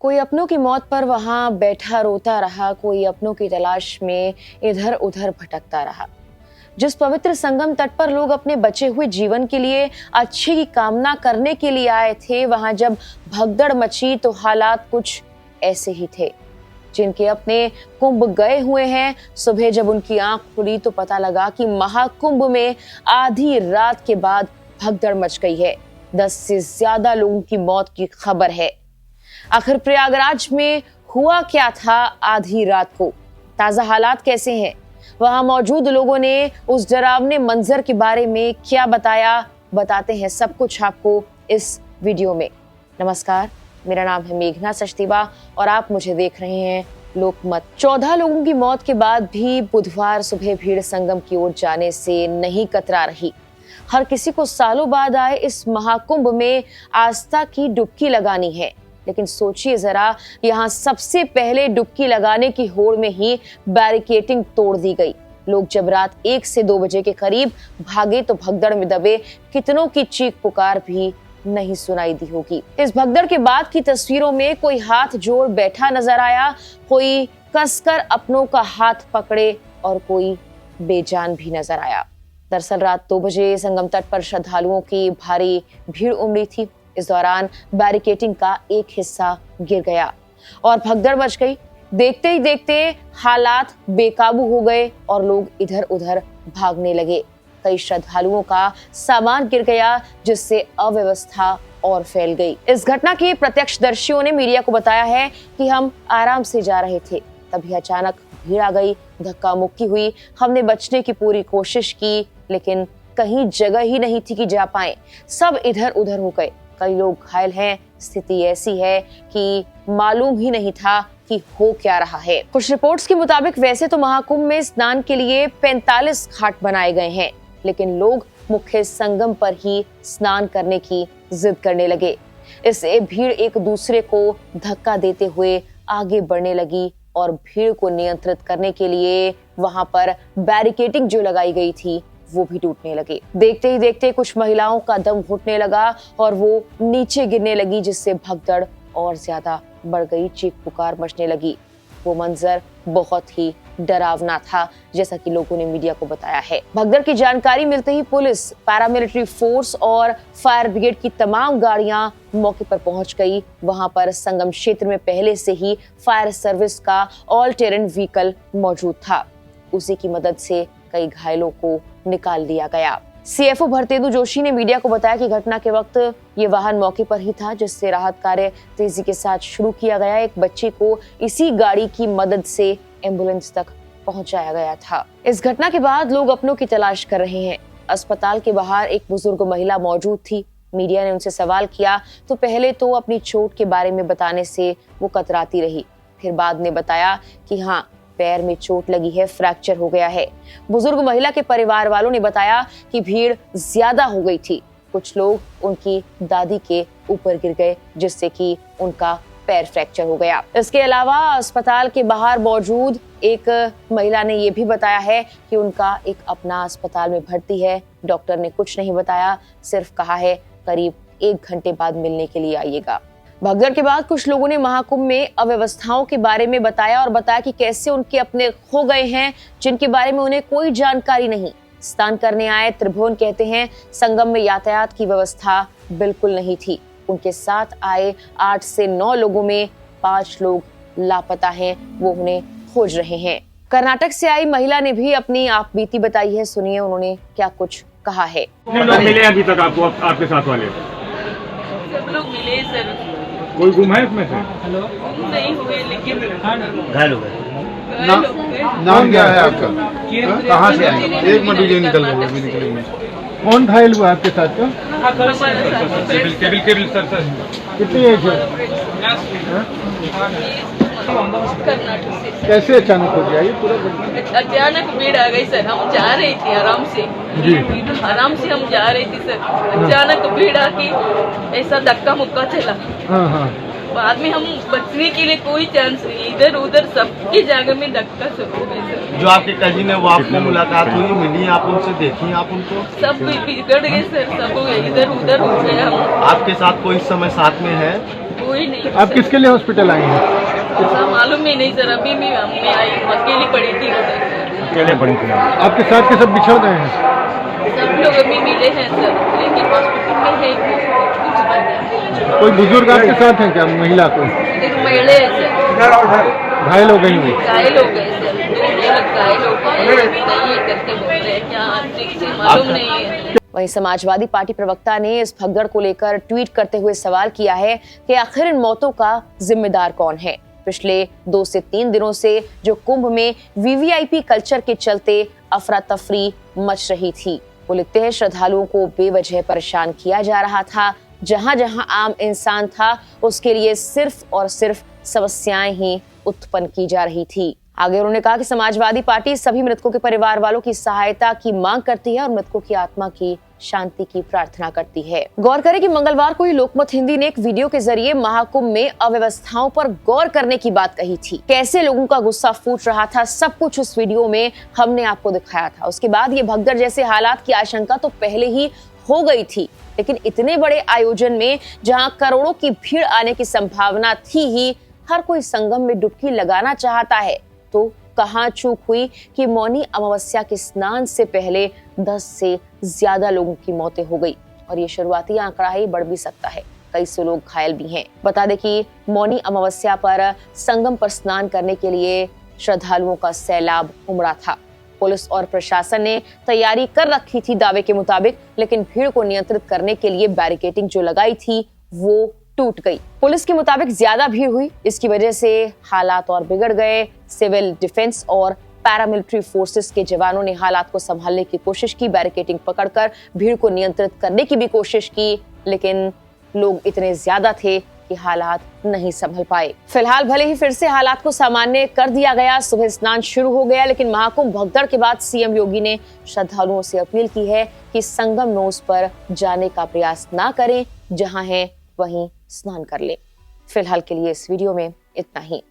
कोई अपनों की मौत पर वहां बैठा रोता रहा, कोई अपनों की तलाश में इधर उधर भटकता रहा। जिस पवित्र संगम तट पर लोग अपने बचे हुए जीवन के लिए अच्छे की कामना करने के लिए आए थे, वहां जब भगदड़ मची तो हालात कुछ ऐसे ही थे। जिनके अपने कुंभ गए हुए हैं, सुबह जब उनकी आंख खुली तो पता लगा कि महाकुंभ में आधी रात के बाद भगदड़ मच गई है। 10 से ज्यादा लोगों की मौत की खबर है। आखिर प्रयागराज में हुआ क्या था आधी रात को? ताजा हालात कैसे हैं? वहां मौजूद लोगों ने उस डरावने मंजर के बारे में क्या बताया, बताते हैं सब कुछ आपको इस वीडियो में। नमस्कार, मेरा नाम है मेघना सचदेवा और आप मुझे देख रहे हैं लोकमत। 14 लोगों की मौत के बाद भी बुधवार सुबह भीड़ संगम की ओर जाने से नहीं कतरा रही। हर किसी को सालों बाद आए इस महाकुंभ में आस्था की डुबकी लगानी है। लेकिन सोचिए जरा, यहाँ सबसे पहले डुबकी लगाने की होड़ में ही बैरिकेडिंग तोड़ दी गई। लोग जब रात 1 से 2 बजे के करीब भागे तो भगदड़ में दबे कितनों की चीख पुकार भी नहीं सुनाई दी होगी। इस भगदड़ के बाद की तस्वीरों में कोई हाथ जोड़ बैठा नजर आया, कोई कसकर अपनों का हाथ पकड़े और कोई बेजान भी नजर आया। दरअसल रात 2 बजे संगम तट पर श्रद्धालुओं की भारी भीड़ उमड़ी थी। इस दौरान बैरिकेडिंग का एक हिस्सा गिर गया और भगदड़ मच गई। देखते ही देखते हालात बेकाबू हो गए और लोग इधर उधर भागने लगे। कई श्रद्धालुओं का सामान गिर गया, जिससे अव्यवस्था और फैल गई। इस घटना के प्रत्यक्षदर्शियों ने मीडिया को बताया है कि हम आराम से जा रहे थे, तभी अचानक भीड़ आ गई, धक्का मुक्की हुई। हमने बचने की पूरी कोशिश की, लेकिन कहीं जगह ही नहीं थी कि जा पाए। सब इधर उधर हो गए। कई लोग घायल हैं। स्थिति ऐसी है कि मालूम ही नहीं था कि हो क्या रहा है। कुछ रिपोर्ट्स के मुताबिक वैसे तो महाकुंभ में स्नान के लिए 45 घाट बनाए गए हैं, लेकिन लोग मुख्य संगम पर ही स्नान करने की जिद करने लगे। इससे भीड़ एक दूसरे को धक्का देते हुए आगे बढ़ने लगी और भीड़ को नियंत्रित करने के लिए वहां पर बैरिकेडिंग जो लगाई गई थी वो भी टूटने लगे। देखते ही देखते कुछ महिलाओं का दम घुटने लगा और वो नीचे गिरने लगी, जिससे भगदड़ और ज्यादा बढ़ गई। चीख पुकार मचने लगी। वो मंजर बहुत ही डरावना था, जैसा कि लोगों ने मीडिया को बताया है। भगदड़ की जानकारी मिलते ही पुलिस, पैरामिलिट्री फोर्स और फायर ब्रिगेड की तमाम गाड़ियां मौके पर पहुंच गई। वहां पर संगम क्षेत्र में पहले से ही फायर सर्विस का ऑल टेरेन व्हीकल मौजूद था। उसी की मदद से कई घायलों को निकाल दिया गया। सीएफओ भरतेंदु जोशी ने मीडिया को बताया कि घटना के वक्त ये वाहन मौके पर ही था, जिससे राहत कार्य तेजी के साथ शुरू किया गया। एक बच्ची को इसी गाड़ी की मदद से एम्बुलेंस तक पहुंचाया गया था। इस घटना के बाद लोग अपनों की तलाश कर रहे हैं। अस्पताल के बाहर एक बुजुर्ग महिला मौजूद थी। मीडिया ने उनसे सवाल किया तो पहले तो अपनी चोट के बारे में बताने से वो कतराती रही। फिर बाद में बताया कि हाँ, पैर में चोट लगी है, फ्रैक्चर हो गया है। बुजुर्ग महिला के परिवार वालों ने बताया कि भीड़ ज्यादा हो गई थी। कुछ लोग उनकी दादी के ऊपर गिर गए, जिससे कि उनका पैर फ्रैक्चर हो गया। इसके अलावा अस्पताल के बाहर मौजूद एक महिला ने ये भी बताया है कि उनका एक अपना अस्पताल में भर्ती है। डॉक्टर ने कुछ नहीं बताया, सिर्फ कहा है करीब 1 घंटे बाद मिलने के लिए आइएगा। भगदड़ के बाद कुछ लोगों ने महाकुंभ में अव्यवस्थाओं के बारे में बताया और बताया कि कैसे उनके अपने खो गए हैं, जिनके बारे में उन्हें कोई जानकारी नहीं। स्नान करने आए त्रिभुवन कहते हैं संगम में यातायात की व्यवस्था बिल्कुल नहीं थी। उनके साथ आए 8 से 9 लोगों में 5 लोग लापता हैं, वो उन्हें खोज रहे हैं। कर्नाटक से आई महिला ने भी अपनी आप बीती बताई है। सुनिए उन्होंने क्या कुछ कहा है। कितने लोग मिले अभी तक आपको, आपके साथ वाले? सब लोग मिले सर। कोई गुम है इसमें से? नहीं हुए, लेकिन घायल हो गए। नाम क्या है आपका? कहाँ से आए? एक मिनट वीडियो निकल रहा है। कौन घायल हुआ आपके साथ का? केबल सर कितनी एज है? कर्नाटक से कैसे अचानक हो गया ये पूरा? अचानक भीड़ आ गई सर। हम जा रहे थे आराम से आराम से हम जा रहे थे सर। अचानक भीड़ आके ऐसा धक्का मुक्का चला। हाँ। बाद में हम बचने के लिए कोई चांस नहीं, इधर उधर सबकी जगह में धक्का सब हो गए सर। जो आपके कजिन है वो आपको मुलाकात हुई, मिली आप उनसे, देखी आप उनको? सब बिगड़ गए सर, सब इधर उधर हो गए हम। आपके साथ कोई इस समय साथ में है? कोई नहीं। आप किसके लिए हॉस्पिटल आए हैं? ऐसा मालूम ही नहीं सर, अभी मैं आई हूँ, अकेली पड़ी थी उधर। अकेले पड़ी थी आप? आपके साथ के सब बिछड़ गए हैं? सब लोग अभी मिले हैं सर, लेकिन हॉस्पिटल में है कुछ बचा। कोई बुजुर्ग आपके साथ हैं क्या, महिला को? एक महिला है सर, घायल हो गई हुई? घायल हो गए सर, 2 लोग घायल हो गए, नहीं है करके बोल रहे हैं, क्या ठीक से मालूम नहीं है। वहीं समाजवादी पार्टी प्रवक्ता ने इस भगदड़ को लेकर ट्वीट करते हुए सवाल किया है कि आखिर इन मौतों का जिम्मेदार कौन है। पिछले 2 से 3 दिनों से जो कुंभ में वीवीआईपी कल्चर के चलते अफरा तफरी मच रही थी। वो लिखते हैं, श्रद्धालुओं को बेवजह परेशान किया जा रहा था। जहां जहां आम इंसान था उसके लिए सिर्फ और सिर्फ समस्याएं ही उत्पन्न की जा रही थी। आगे उन्होंने कहा कि समाजवादी पार्टी सभी मृतकों के परिवार वालों की सहायता की मांग करती है और मृतकों की आत्मा की शांति की प्रार्थना करती है। गौर करें कि मंगलवार को ही लोकमत हिंदी ने एक वीडियो के जरिए महाकुंभ में अव्यवस्थाओं पर गौर करने की बात कही थी। कैसे लोगों का गुस्सा फूट रहा था, सब कुछ उस वीडियो में हमने आपको दिखाया था। उसके बाद ये भगदड़ जैसे हालात की आशंका तो पहले ही हो गई थी, लेकिन इतने बड़े आयोजन में जहां करोड़ों की भीड़ आने की संभावना थी ही, हर कोई संगम में डुबकी लगाना चाहता है। तो कहां चूक हुई कि मौनी अमावस्या के स्नान से पहले 10 से ज्यादा लोगों की मौतें हो गई और ये शुरुआती आंकड़ा ही बढ़ भी सकता है। कई सौ लोग घायल भी हैं। बता दें कि मौनी अमावस्या पर संगम पर स्नान करने के लिए श्रद्धालुओं का सैलाब उमड़ा था। पुलिस और प्रशासन ने तैयारी कर रखी थी दावे के मुताबिक, लेकिन भीड़ को नियंत्रित करने के लिए बैरिकेडिंग जो लगाई थी वो टूट गई। पुलिस के मुताबिक ज्यादा भीड़ हुई, इसकी वजह से हालात और बिगड़ गए। सिविल डिफेंस और पैरामिलिट्री फोर्सेस के जवानों ने हालात को संभालने की कोशिश की, बैरिकेडिंग पकड़कर भीड़ को नियंत्रित करने की भी कोशिश की, लेकिन लोग इतने ज्यादा थे कि हालात नहीं संभल पाए। फिलहाल भले ही फिर से हालात को सामान्य कर दिया गया, सुबह स्नान शुरू हो गया, लेकिन महाकुंभ भगदड़ के बाद सीएम योगी ने श्रद्धालुओं से अपील की है कि संगम नोस पर जाने का प्रयास ना करें, जहां है वहीं स्नान कर ले। फिलहाल के लिए इस वीडियो में इतना ही।